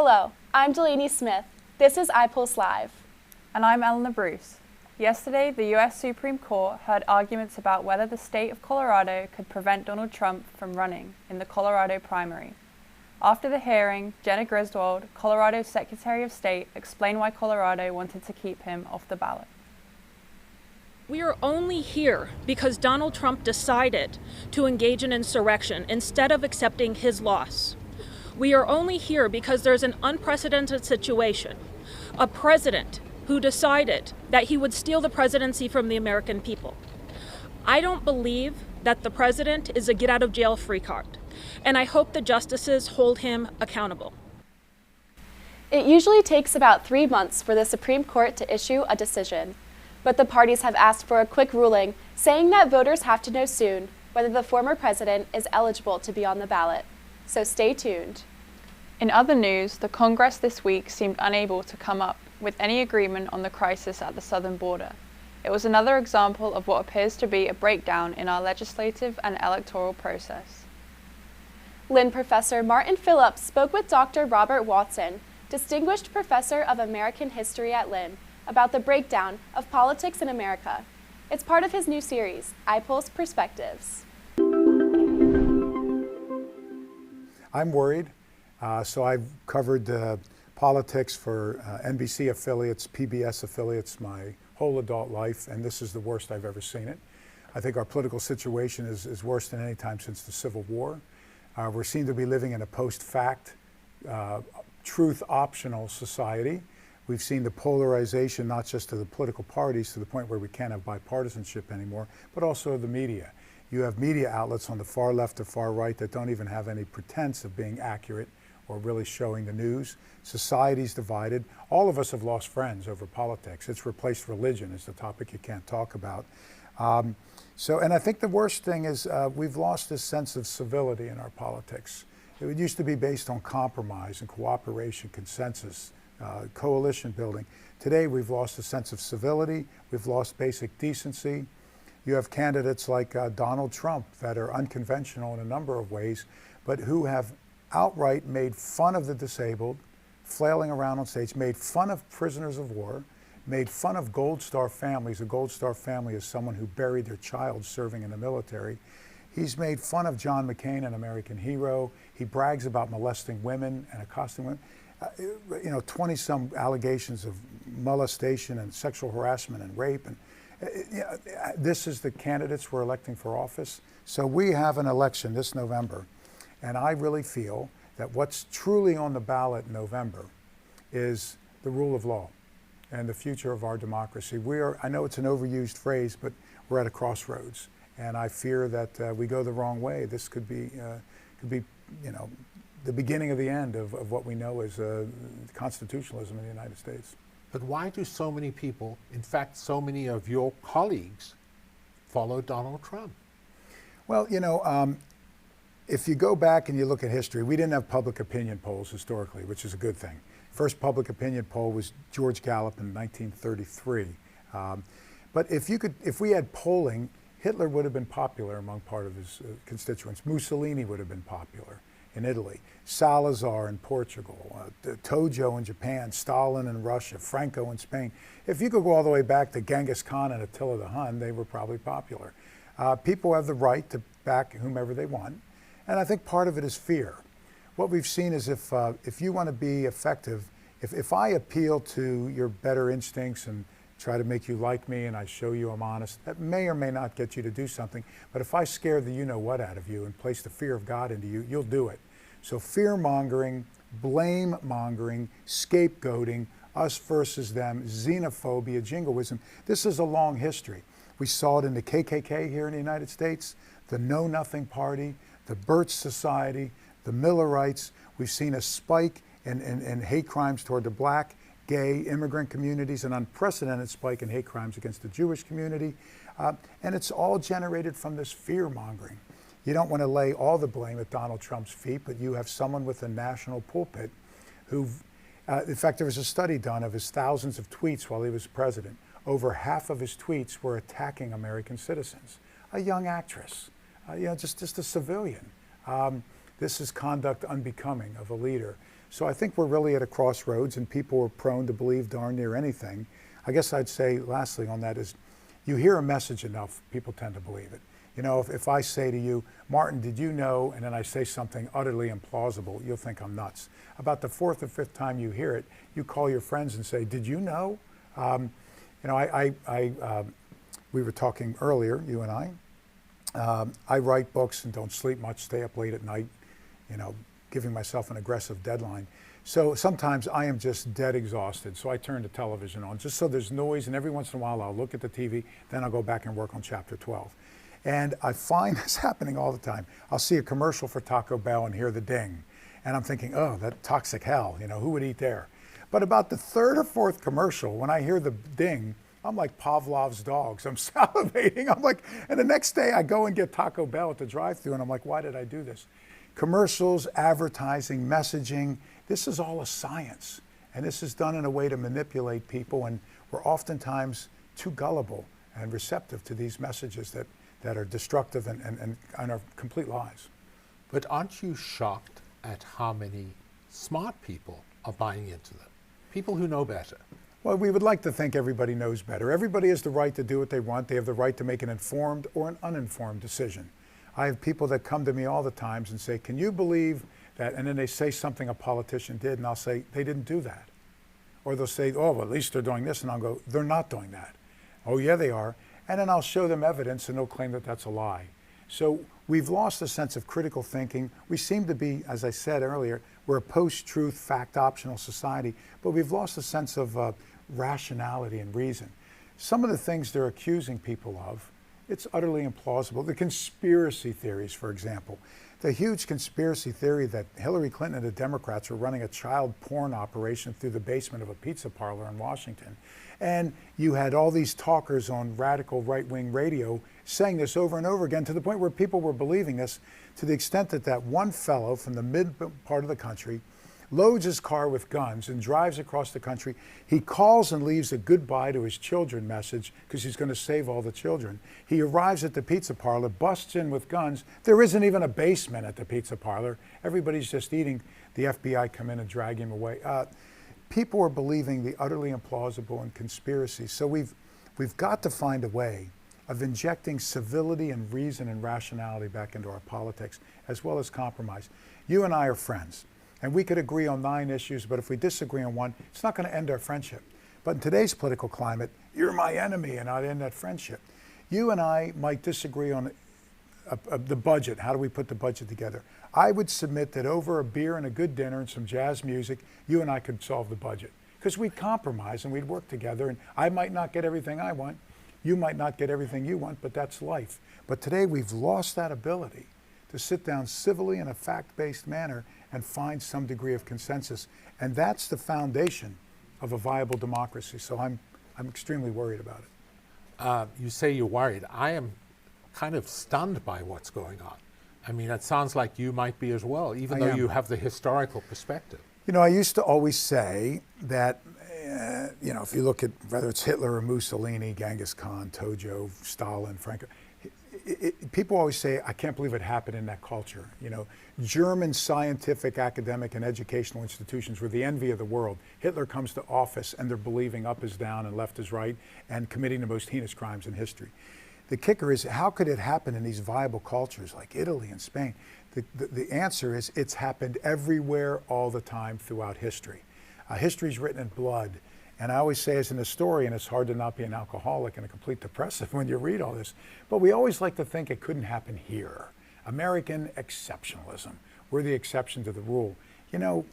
Hello, I'm Delaney Smith. This is iPulse Live. And I'm Eleanor Bruce. Yesterday, the U.S. Supreme Court heard arguments about whether the state of Colorado could prevent Donald Trump from running in the Colorado primary. After the hearing, Jenna Griswold, Colorado's Secretary of State, explained why Colorado wanted to keep him off the ballot. We are only here because Donald Trump decided to engage in insurrection instead of accepting his loss. We are only here because there's an unprecedented situation. A president who decided that he would steal the presidency from the American people. I don't believe that the president is a get-out-of-jail-free card, and I hope the justices hold him accountable. It usually takes about 3 months for the Supreme Court to issue a decision, but the parties have asked for a quick ruling, saying that voters have to know soon whether the former president is eligible to be on the ballot. So stay tuned. In other news, the Congress this week seemed unable to come up with any agreement on the crisis at the southern border. It was another example of what appears to be a breakdown in our legislative and electoral process. LYNN professor Martin PHILLIPS spoke with Dr. Robert Watson, Distinguished Professor of American History at LYNN, about the breakdown of politics in America. It's part of his new series, iPulse Perspectives. I'm worried. So I've covered politics for NBC affiliates, PBS affiliates my whole adult life, and this is the worst I've ever seen it. I think our political situation is worse than any time since the Civil War. We seem to be living in a post-fact, truth-optional society. We've seen the polarization not just to the political parties to the point where we can't have bipartisanship anymore, but also the media. You have media outlets on the far left or far right that don't even have any pretense of being accurate or really showing the news. Society's divided. All of us have lost friends over politics. It's replaced religion as the topic you can't talk about. And I think the worst thing is we've lost this sense of civility in our politics. It used to be based on compromise and cooperation, consensus, coalition building. Today we've lost a sense of civility. We've lost basic decency. You have candidates like Donald Trump that are unconventional in a number of ways, but who have outright made fun of the disabled, flailing around on stage, made fun of prisoners of war, made fun of Gold Star families. A Gold Star family is someone who buried their child serving in the military. He's made fun of John McCain, an American hero. He brags about molesting women and accosting women. 20-some allegations of molestation and sexual harassment and rape. And this is the candidates we're electing for office. So we have an election this November, and I really feel that what's truly on the ballot in November is the rule of law and the future of our democracy. I know it's an overused phrase, but we're at a crossroads, and I fear that we go the wrong way. This could be the beginning of the end of what we know as constitutionalism in the United States. But why do so many people, in fact, so many of your colleagues, follow Donald Trump? Well, if you go back and you look at history, we didn't have public opinion polls historically, which is a good thing. First public opinion poll was George Gallup in 1933. But if we had polling, Hitler would have been popular among part of his constituents. Mussolini would have been popular in Italy, Salazar in Portugal, Tojo in Japan, Stalin in Russia, Franco in Spain. If you could go all the way back to Genghis Khan and Attila the Hun, they were probably popular. People have the right to back whomever they want, and I think part of it is fear. What we've seen is if you want to be effective, if I appeal to your better instincts and try to make you like me and I show you I'm honest, that may or may not get you to do something. But if I scare the you-know-what out of you and place the fear of God into you, you'll do it. So fear-mongering, blame-mongering, scapegoating, us versus them, xenophobia, jingoism, this is a long history. We saw it in the KKK here in the United States, the Know Nothing Party, the Birch Society, the Millerites. We've seen a spike in hate crimes toward the black, gay, immigrant communities, an unprecedented spike in hate crimes against the Jewish community. And it's all generated from this fear-mongering. You don't want to lay all the blame at Donald Trump's feet, but you have someone with a national pulpit who, in fact, there was a study done of his thousands of tweets while he was president. Over half of his tweets were attacking American citizens. A young actress, just a civilian. This is conduct unbecoming of a leader. So I think we're really at a crossroads, and people are prone to believe darn near anything. I guess I'd say, lastly on that, is you hear a message enough, people tend to believe it. You know, if I say to you, Martin, did you know, and then I say something utterly implausible, you'll think I'm nuts. About the fourth or fifth time you hear it, you call your friends and say, did you know? You know, we were talking earlier, you and I write books and don't sleep much, stay up late at night, you know, giving myself an aggressive deadline. So sometimes I am just dead exhausted, so I turn the television on just so there's noise, and every once in a while I'll look at the TV, then I'll go back and work on chapter 12. And I find this happening all the time. I'll see a commercial for Taco Bell and hear the ding, and I'm thinking, oh, that toxic hell, you know, who would eat there? But about the third or fourth commercial, when I hear the ding, I'm like Pavlov's dogs. I'm salivating. I'm like, and the next day I go and get Taco Bell at the drive-thru, and I'm like, why did I do this? Commercials, advertising, messaging, this is all a science. And this is done in a way to manipulate people, and we're oftentimes too gullible and receptive to these messages that are destructive and are complete lies. But aren't you shocked at how many smart people are buying into them? People who know better. Well, we would like to think everybody knows better. Everybody has the right to do what they want. They have the right to make an informed or an uninformed decision. I have people that come to me all the times and say, can you believe that? And then they say something a politician did, and I'll say, they didn't do that. Or they'll say, oh, well, at least they're doing this. And I'll go, they're not doing that. Oh, yeah, they are. And then I'll show them evidence, and they'll claim that that's a lie. So we've lost a sense of critical thinking. We seem to be, as I said earlier, we're a post-truth, fact-optional society, but we've lost a sense of rationality and reason. Some of the things they're accusing people of, it's utterly implausible. The conspiracy theories, for example. The huge conspiracy theory that Hillary Clinton and the Democrats were running a child porn operation through the basement of a pizza parlor in Washington. And you had all these talkers on radical right-wing radio saying this over and over again, to the point where people were believing this, to the extent that that one fellow from the mid part of the country loads his car with guns and drives across the country. He calls and leaves a goodbye to his children message because he's going to save all the children. He arrives at the pizza parlor, busts in with guns. There isn't even a basement at the pizza parlor. Everybody's just eating. The FBI come in and drag him away. People are believing the utterly implausible and conspiracy. So we've got to find a way of injecting civility and reason and rationality back into our politics, as well as compromise. You and I are friends. And we could agree on 9 issues, but if we disagree on one, it's not going to end our friendship. But in today's political climate, you're my enemy, and I'd end that friendship. You and I might disagree on the budget. How do we put the budget together? I would submit that over a beer and a good dinner and some jazz music, you and I could solve the budget. Because we'd compromise and we'd work together, and I might not get everything I want. You might not get everything you want, but that's life. But today we've lost that ability to sit down civilly in a fact-based manner and find some degree of consensus. And that's the foundation of a viable democracy. So I'm extremely worried about it. You say you're worried. I am kind of stunned by what's going on. I mean, it sounds like you might be as well, even though you have the historical perspective. You know, I used to always say that, you know, if you look at whether it's Hitler or Mussolini, Genghis Khan, Tojo, Stalin, Franco, people always say, I can't believe it happened in that culture. You know, German scientific, academic, and educational institutions were the envy of the world. Hitler comes to office and they're believing up is down and left is right and committing the most heinous crimes in history. The kicker is, how could it happen in these viable cultures like Italy and Spain? The answer is, it's happened everywhere all the time throughout history. History's written in blood. And I always say, as an historian, it's hard to not be an alcoholic and a complete depressive when you read all this. But we always like to think it couldn't happen here. American exceptionalism. We're the exception to the rule. You know,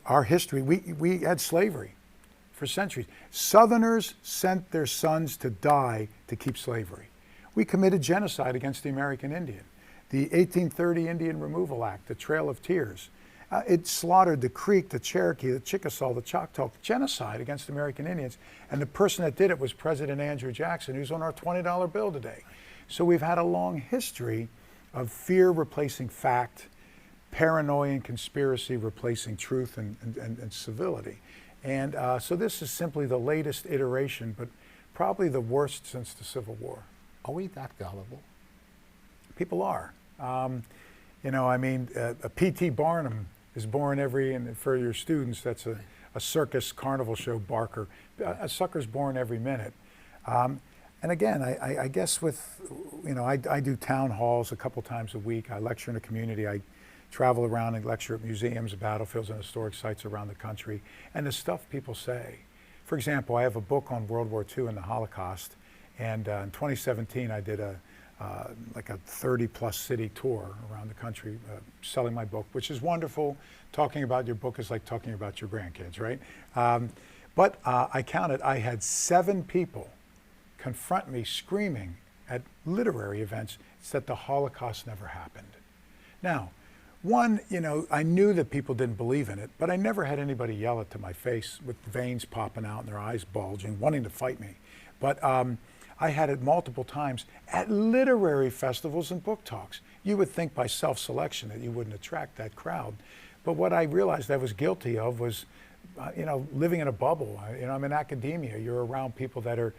our history, we had slavery for centuries. Southerners sent their sons to die to keep slavery. We committed genocide against the American Indian. The 1830 Indian Removal Act, the Trail of Tears. It slaughtered the Creek, the Cherokee, the Chickasaw, the Choctaw, genocide against American Indians. And the person that did it was President Andrew Jackson, who's on our $20 bill today. So we've had a long history of fear replacing fact, paranoia and conspiracy replacing truth and civility. And so this is simply the latest iteration, but probably the worst since the Civil War. Are we that gullible? People are. You know, I mean, P.T. Barnum is born every, and for your students, that's a circus carnival show barker. A sucker's born every minute. And again, I guess with, I do town halls a couple times a week. I lecture in the community. I travel around and lecture at museums, battlefields, and historic sites around the country. And the stuff people say. For example, I have a book on World War II and the Holocaust. And in 2017, I did like a 30-plus city tour around the country selling my book, which is wonderful. Talking about your book is like talking about your grandkids, right? But I counted, I had 7 people confront me screaming at literary events that the Holocaust never happened. Now, one, I knew that people didn't believe in it, but I never had anybody yell it to my face with veins popping out and their eyes bulging, wanting to fight me. But I had it multiple times at literary festivals and book talks. You would think by self-selection that you wouldn't attract that crowd. But what I realized I was guilty of was, living in a bubble. I'm in academia. You're around people that are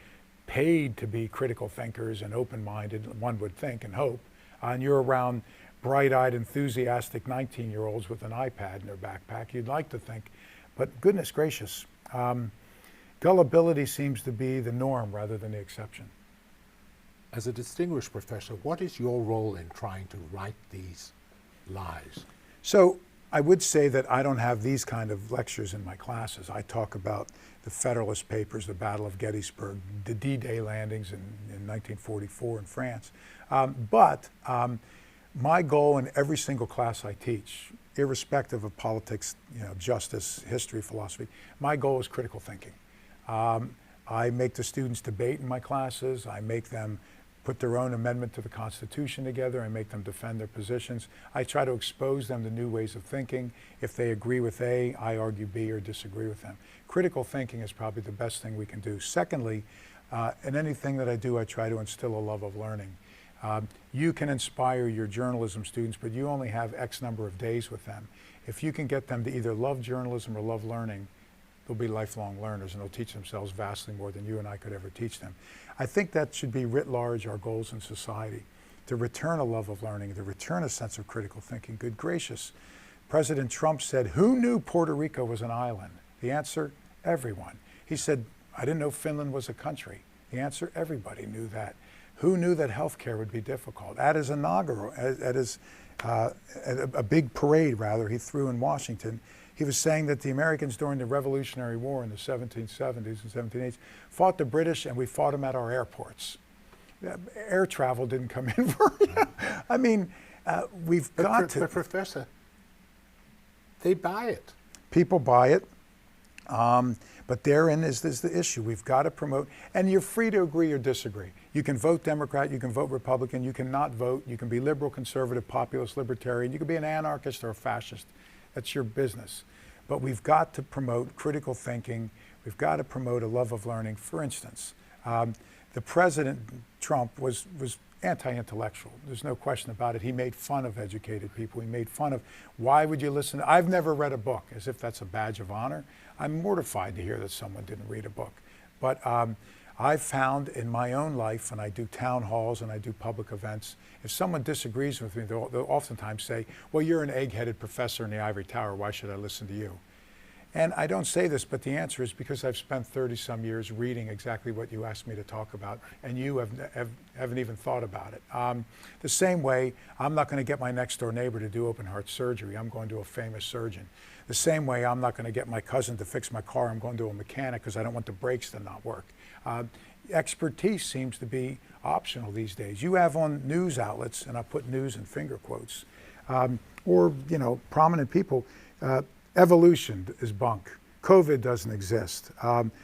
paid to be critical thinkers and open-minded, one would think and hope. And you're around bright-eyed, enthusiastic 19-year-olds with an iPad in their backpack, you'd like to think. But goodness gracious, gullibility seems to be the norm rather than the exception. As a distinguished professor, what is your role in trying to right these lies? So I would say that I don't have these kind of lectures in my classes. I talk about the Federalist Papers, the Battle of Gettysburg, the D-Day landings in 1944 in France. But my goal in every single class I teach, irrespective of politics, justice, history, philosophy, my goal is critical thinking. I make the students debate in my classes. I make them put their own amendment to the Constitution together. I make them defend their positions. I try to expose them to new ways of thinking. If they agree with A, I argue B or disagree with them. Critical thinking is probably the best thing we can do. Secondly, in anything that I do, I try to instill a love of learning. You can inspire your journalism students, but you only have X number of days with them. If you can get them to either love journalism or love learning, they'll be lifelong learners and they'll teach themselves vastly more than you and I could ever teach them. I think that should be writ large our goals in society, to return a love of learning, to return a sense of critical thinking. Good gracious. President Trump said, who knew Puerto Rico was an island? The answer, everyone. He said, I didn't know Finland was a country. The answer, everybody knew that. Who knew that healthcare would be difficult? At his inaugural, at a big parade rather, he threw in Washington, he was saying that the Americans during the Revolutionary War in the 1770s and 1780s fought the British and we fought them at our airports. Air travel didn't come in for I mean, we've got to. But Professor, they buy it. People buy it. But therein is the issue. We've got to promote, and you're free to agree or disagree. You can vote Democrat, you can vote Republican, you can not vote, you can be liberal, conservative, populist, libertarian, you can be an anarchist or a fascist. That's your business. But we've got to promote critical thinking. We've got to promote a love of learning. For instance, the President, Trump, was anti-intellectual. There's no question about it. He made fun of educated people. He made fun of, why would you listen? I've never read a book, as if that's a badge of honor. I'm mortified to hear that someone didn't read a book. But I've found in my own life, when I do town halls and I do public events, if someone disagrees with me, they'll oftentimes say, well, you're an egg-headed professor in the ivory tower. Why should I listen to you? And I don't say this, but the answer is because I've spent 30-some years reading exactly what you asked me to talk about, and you haven't even thought about it. The same way, I'm not going to get my next-door neighbor to do open-heart surgery. I'm going to a famous surgeon. The same way, I'm not going to get my cousin to fix my car. I'm going to a mechanic because I don't want the brakes to not work. Expertise seems to be optional these days. You have on news outlets, and I put news in finger quotes, or prominent people. Evolution is bunk. COVID doesn't exist.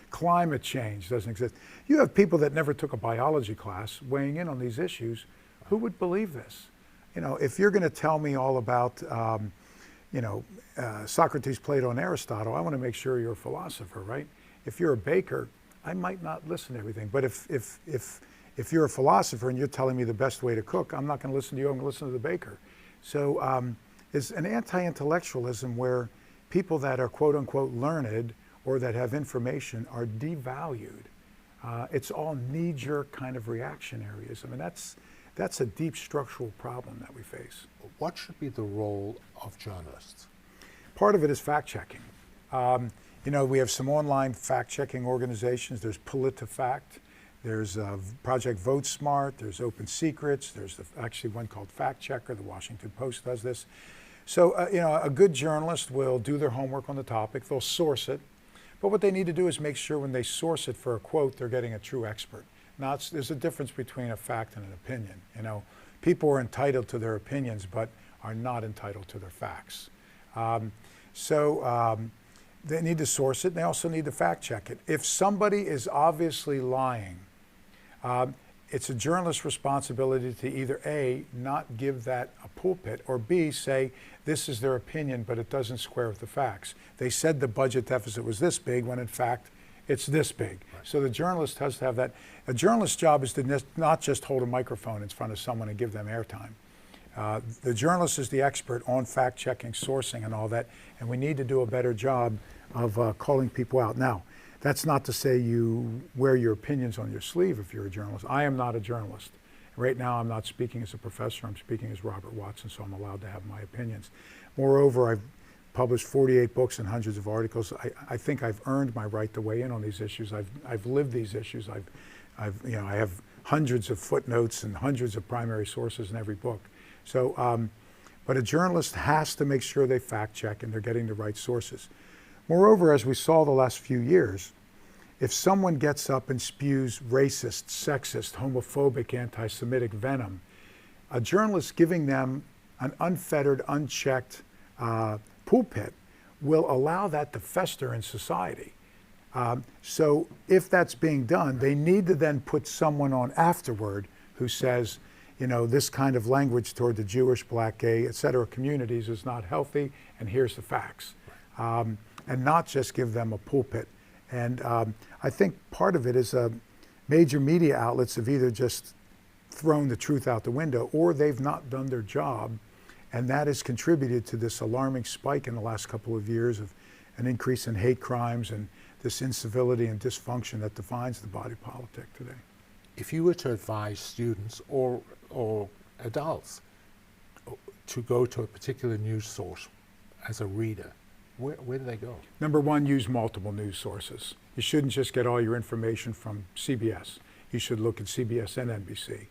Climate change doesn't exist. You have people that never took a biology class weighing in on these issues. Who would believe this? If you're going to tell me all about, Socrates, Plato, and Aristotle, I want to make sure you're a philosopher, right? If you're a baker, I might not listen to everything. But if you're a philosopher and you're telling me the best way to cook, I'm not going to listen to you. I'm going to listen to the baker. So it's an anti-intellectualism where people that are quote unquote learned or that have information are devalued. It's all knee-jerk kind of reactionaryism, and that's a deep structural problem that we face. What should be the role of journalists? Part of it is fact checking. You know, we have some online fact checking organizations. There's PHILLIPS. There's Project Vote Smart. There's Open Secrets. There's actually one called Fact Checker. The Washington Post does this. So, you know, a good journalist will do their homework on the topic. They'll source it. But what they need to do is make sure when they source it for a quote, they're getting a true expert. Now, there's a difference between a fact and an opinion. You know, people are entitled to their opinions, but are not entitled to their facts. They need to source it, and they also need to fact check it. If somebody is obviously lying, it's a journalist's responsibility to either A, not give that a pulpit, or B, say this is their opinion, but it doesn't square with the facts. They said the budget deficit was this big, when in fact it's this big. Right. So the journalist has to have that. A journalist's job is to not just hold a microphone in front of someone and give them airtime. The journalist is the expert on fact checking, sourcing, and all that, and we need to do a better job of calling people out. Now, that's not to say you wear your opinions on your sleeve if you're a journalist. I am not a journalist. Right now, I'm not speaking as a professor. I'm speaking as Robert Watson, so I'm allowed to have my opinions. Moreover, I've published 48 books and hundreds of articles. I think I've earned my right to weigh in on these issues. I've lived these issues. I have hundreds of footnotes and hundreds of primary sources in every book. So, but a journalist has to make sure they fact check and they're getting the right sources. Moreover, as we saw the last few years, if someone gets up and spews racist, sexist, homophobic, anti-Semitic venom, a journalist giving them an unfettered, unchecked pulpit will allow that to fester in society. So if that's being done, they need to then put someone on afterward who says, you know, this kind of language toward the Jewish, black, gay, et cetera communities is not healthy, and here's the facts. And not just give them a pulpit. And I think part of it is major media outlets have either just thrown the truth out the window or they've not done their job. And that has contributed to this alarming spike in the last couple of years of an increase in hate crimes and this incivility and dysfunction that defines the body politic today. If you were to advise students or adults to go to a particular news source as a reader, where do they go? Number one, use multiple news sources. You shouldn't just get all your information from CBS. You should look at CBS and NBC.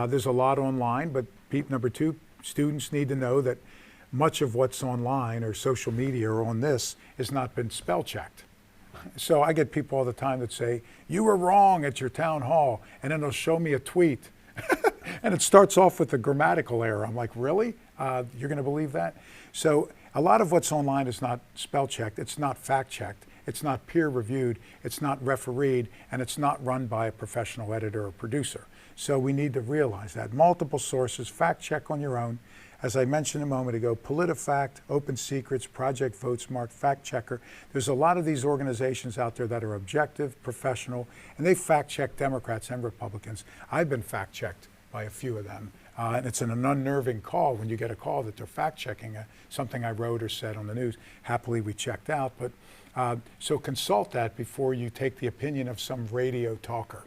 There's a lot online, but number two, students need to know that much of what's online or social media or on this has not been spell checked. So I get people all the time that say, you were wrong at your town hall, and then they'll show me a tweet. And it starts off with a grammatical error. I'm like, really? You're going to believe that? So a lot of what's online is not spell checked, it's not fact checked, it's not peer reviewed, it's not refereed, and it's not run by a professional editor or producer. So we need to realize that. Multiple sources, fact check on your own. As I mentioned a moment ago, PolitiFact, Open Secrets, Project Vote Smart, Fact Checker. There's a lot of these organizations out there that are objective, professional, and they fact check Democrats and Republicans. I've been fact checked by a few of them. And it's an unnerving call when you get a call that they're fact checking something I wrote or said on the news. Happily, we checked out. But so consult that before you take the opinion of some radio talker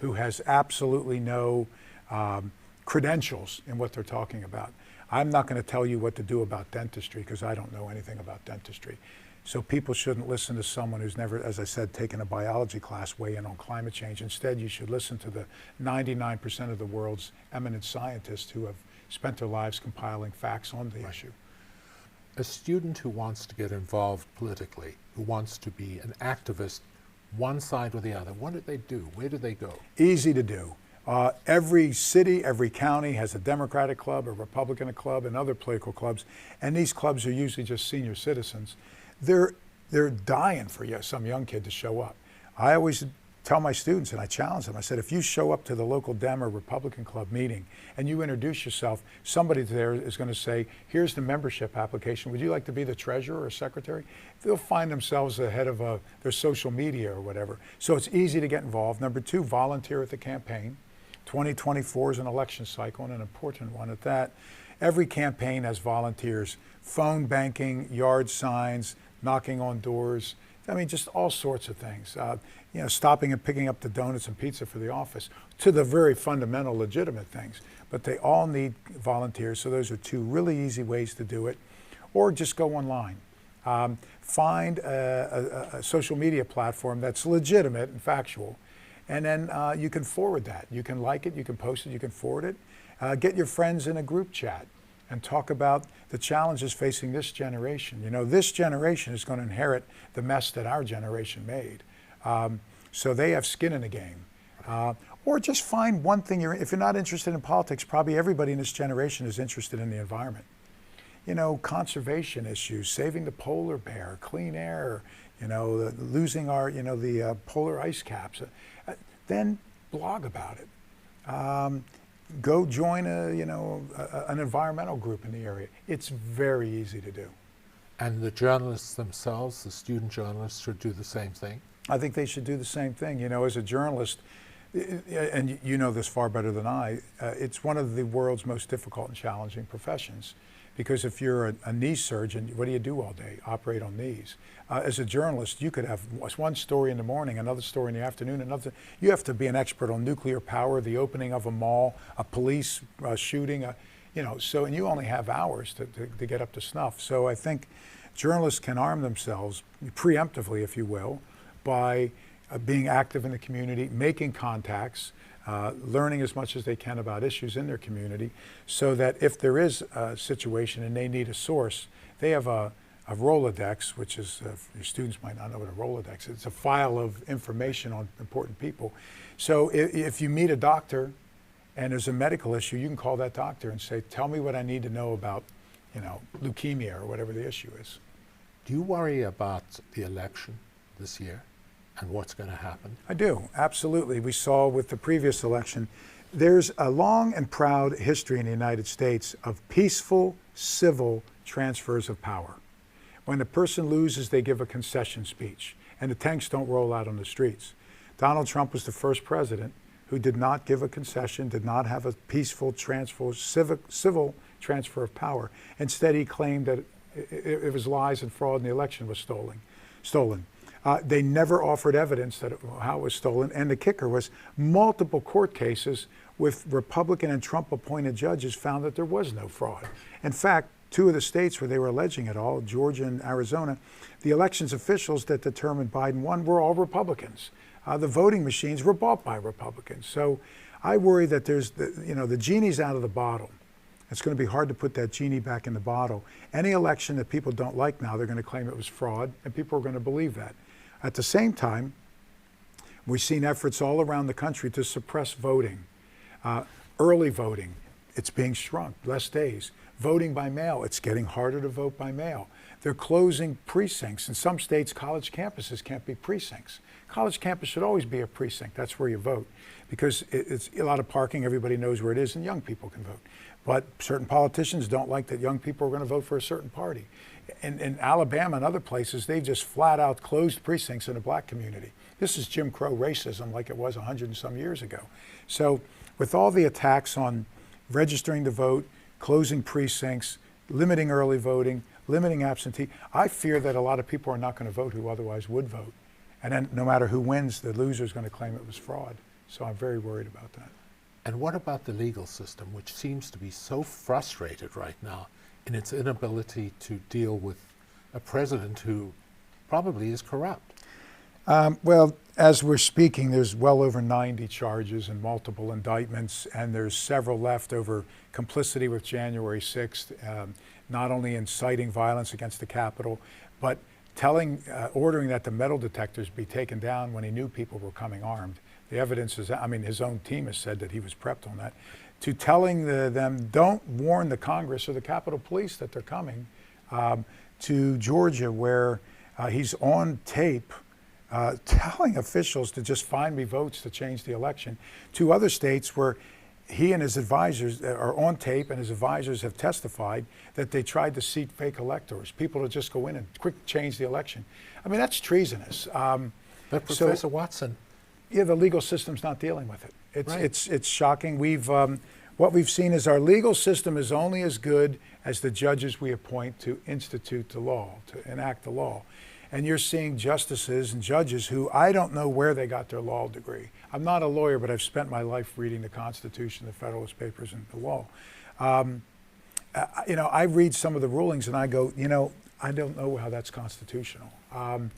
who has absolutely no credentials in what they're talking about. I'm not going to tell you what to do about dentistry because I don't know anything about dentistry. So people shouldn't listen to someone who's never, as I said, taken a biology class weigh in on climate change. Instead, you should listen to the 99% of the world's eminent scientists who have spent their lives compiling facts on the issue. A student who wants to get involved politically, who wants to be an activist, one side or the other, what do they do? Where do they go? Easy to do. Every city, every county has a Democratic club, a Republican club, and other political clubs, and these clubs are usually just senior citizens. They're dying for some young kid to show up. I always tell my students, and I challenge them, I said, if you show up to the local Dem or Republican club meeting and you introduce yourself, somebody there is going to say, here's the membership application. Would you like to be the treasurer or secretary? They'll find themselves the head of their social media or whatever. So it's easy to get involved. Number two, volunteer at the campaign. 2024 is an election cycle, and an important one at that. Every campaign has volunteers, phone banking, yard signs, knocking on doors. I mean, just all sorts of things. Stopping and picking up the donuts and pizza for the office, to the very fundamental, legitimate things. But they all need volunteers, so those are two really easy ways to do it. Or just go online. Find a social media platform that's legitimate and factual, and then you can forward that. You can like it, you can post it, you can forward it. Get your friends in a group chat and talk about the challenges facing this generation. You know, this generation is going to inherit the mess that our generation made. So they have skin in the game. Or just find one thing if you're not interested in politics, probably everybody in this generation is interested in the environment. You know, conservation issues, saving the polar bear, clean air, you know, losing our, you know, the polar ice caps. Then blog about it. Go join an environmental group in the area. It's very easy to do. And the journalists themselves, the student journalists, should do the same thing? I think they should do the same thing. You know, as a journalist, and you know this far better than I, it's one of the world's most difficult and challenging professions. Because if you're a knee surgeon, what do you do all day? Operate on knees. As a journalist, you could have one story in the morning, another story in the afternoon, another. You have to be an expert on nuclear power, the opening of a mall, a police shooting, you know. So, and you only have hours to get up to snuff. So I think journalists can arm themselves preemptively, if you will, by being active in the community, making contacts, learning as much as they can about issues in their community, so that if there is a situation and they need a source, they have a Rolodex, which is, your students might not know what a Rolodex is. It's a file of information on important people. So if you meet a doctor and there's a medical issue, you can call that doctor and say, tell me what I need to know about, you know, leukemia or whatever the issue is. Do you worry about the election this year and what's going to happen? I do, absolutely. We saw with the previous election, there's a long and proud history in the United States of peaceful, civil transfers of power. When a person loses, they give a concession speech, and the tanks don't roll out on the streets. Donald Trump was the first president who did not give a concession, did not have a peaceful transfer, civil transfer of power. Instead, he claimed that it was lies and fraud and the election was stolen. They never offered evidence that how it was stolen, and the kicker was multiple court cases with Republican and Trump appointed judges found that there was no fraud. In fact, two of the states where they were alleging it all, Georgia and Arizona, the elections officials that determined Biden won were all Republicans. The voting machines were bought by Republicans. So I worry that there's, the genie's out of the bottle. It's going to be hard to put that genie back in the bottle. Any election that people don't like now, they're going to claim it was fraud, and people are going to believe that. At the same time, we've seen efforts all around the country to suppress voting. Early voting, it's being shrunk, less days. Voting by mail, it's getting harder to vote by mail. They're closing precincts. In some states, college campuses can't be precincts. College campus should always be a precinct. That's where you vote. Because it's a lot of parking, everybody knows where it is, and young people can vote. But certain politicians don't like that young people are going to vote for a certain party. In Alabama and other places, they've just flat out closed precincts in the black community. This is Jim Crow racism like it was 100 and some years ago. So with all the attacks on registering to vote, closing precincts, limiting early voting, limiting absentee, I fear that a lot of people are not going to vote who otherwise would vote. And then no matter who wins, the loser is going to claim it was fraud. So I'm very worried about that. And what about the legal system, which seems to be so frustrated right now in its inability to deal with a president who probably is corrupt? Well, as we're speaking, there's well over 90 charges and multiple indictments, and there's several left over complicity with January 6th, not only inciting violence against the Capitol, but ordering that the metal detectors be taken down when he knew people were coming armed. The evidence is, his own team has said that he was prepped on that, to telling them, don't warn the Congress or the Capitol Police that they're coming, to Georgia, where he's on tape telling officials to just find me votes to change the election, to other states where he and his advisors are on tape, and his advisors have testified that they tried to seat fake electors, people to just go in and quick change the election. That's treasonous. But Professor Watson, yeah, the legal system's not dealing with it. Right. It's shocking. What we've seen is our legal system is only as good as the judges we appoint to institute the law, to enact the law. And you're seeing justices and judges who I don't know where they got their law degree. I'm not a lawyer, but I've spent my life reading the Constitution, the Federalist Papers, and the law. I read some of the rulings and I go, I don't know how that's constitutional. And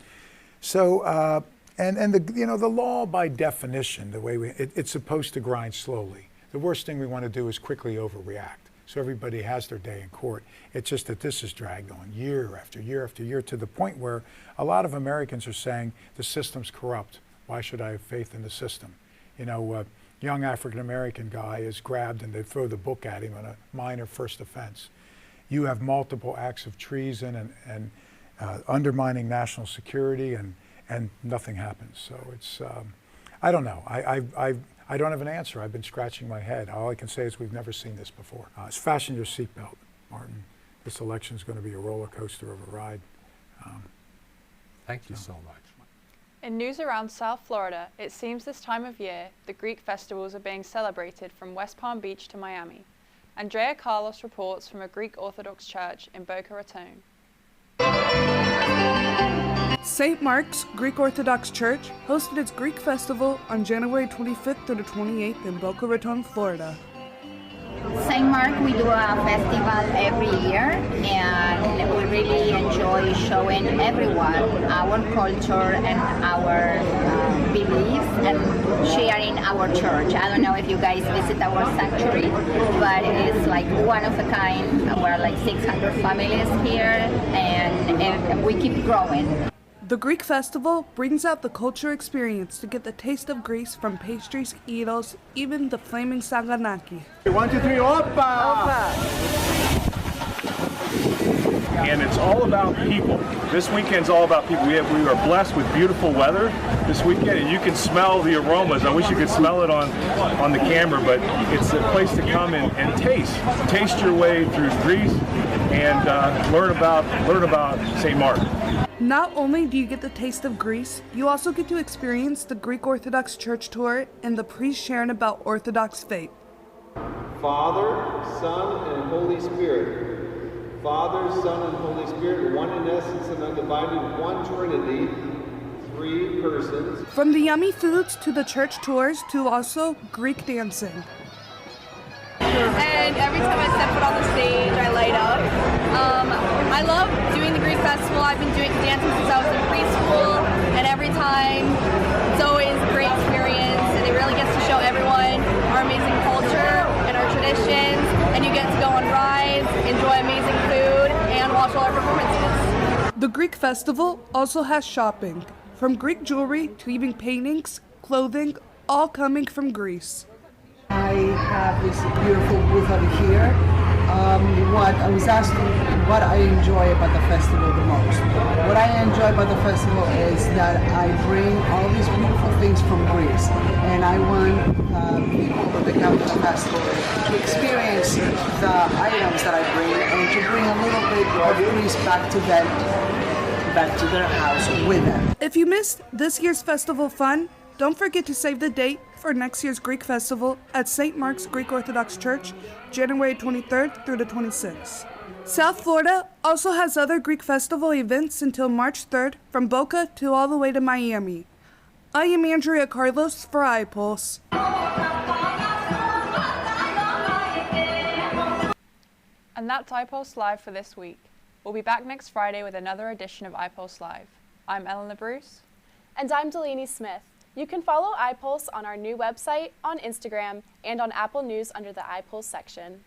the law by definition, the way it's supposed to grind slowly. The worst thing we want to do is quickly overreact. So everybody has their day in court. It's just that this is dragged on year after year after year to the point where a lot of Americans are saying the system's corrupt. Why should I have faith in the system? You know, a young African-American guy is grabbed and they throw the book at him on a minor first offense. You have multiple acts of treason and undermining national security and nothing happens. So it's, I don't know. I don't have an answer. I've been scratching my head. All I can say is we've never seen this before. Fasten your seatbelt, Martin. This election is going to be a roller coaster of a ride. Thank you so much. In news around South Florida, it seems this time of year, the Greek festivals are being celebrated from West Palm Beach to Miami. Andrea Carlos reports from a Greek Orthodox church in Boca Raton. St. Mark's Greek Orthodox Church hosted its Greek Festival on January 25th through the 28th in Boca Raton, Florida. St. Mark, we do a festival every year, and we really enjoy showing everyone our culture and our beliefs and sharing our church. I don't know if you guys visit our sanctuary, but it's like one of a kind. We're like 600 families here, and we keep growing. The Greek Festival brings out the culture experience to get the taste of Greece from pastries, gyros, even the flaming saganaki. 1, 2, 3, Opa! And it's all about people. This weekend's all about people. We are blessed with beautiful weather this weekend, and you can smell the aromas. I wish you could smell it on the camera, but it's a place to come and taste your way through Greece and learn about St. Mark. Not only do you get the taste of Greece, you also get to experience the Greek Orthodox Church tour and the priest sharing about Orthodox faith. Father, Son, and Holy Spirit. Father, Son, and Holy Spirit, one in essence and undivided, one Trinity, 3 persons. From the yummy foods to the church tours to also Greek dancing. And every time I step foot on the stage, I light up. I love doing the Greek Festival. I've been dancing since I was in preschool, and every time it's always a great experience, and it really gets to show everyone our amazing culture and our traditions, and you get to go on rides, enjoy amazing food, and watch all our performances. The Greek Festival also has shopping, from Greek jewelry to even paintings, clothing, all coming from Greece. I have this beautiful booth over here. What I was asking, what I enjoy about the festival the most. What I enjoy about the festival is that I bring all these beautiful things from Greece, and I want people that come to the festival to experience the items that I bring and to bring a little bit of Greece back to them, back to their house with them. If you missed this year's festival fun, don't forget to save the date for next year's Greek Festival at St. Mark's Greek Orthodox Church, January 23rd through the 26th. South Florida also has other Greek Festival events until March 3rd, from Boca to all the way to Miami. I am Andrea Carlos for iPulse. And that's iPulse Live for this week. We'll be back next Friday with another edition of iPulse Live. I'm Eleanor Bruce. And I'm Delaney Smith. You can follow iPulse on our new website, on Instagram, and on Apple News under the iPulse section.